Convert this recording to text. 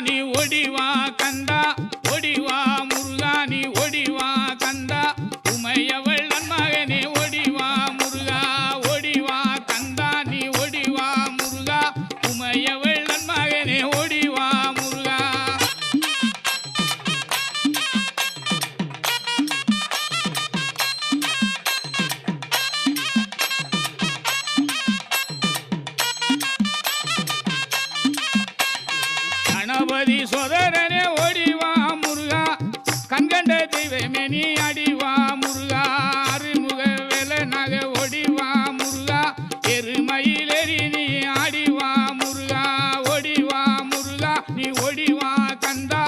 நீ ஓடிவா கந்தா ஓடிவா முருகா நீ ஓடிவா கந்தா உமையவள் நன்மகனே ஓடிவா முருகா ஓடிவா கந்தா நீ ஓடிவா முருகா உமையவள் நன்மகனே ஓடிவா முருகா கணபதி சோதரனே ஓடிவா முருகா கண்கண்ட தெய்வமே நீ அடிவா முருகா அருமுக வேலனாக ஓடிவா முருகா எருமயிலேறி நீ ஆடிவா முருகா ஓடிவா முருகா நீ ஓடிவா கந்தா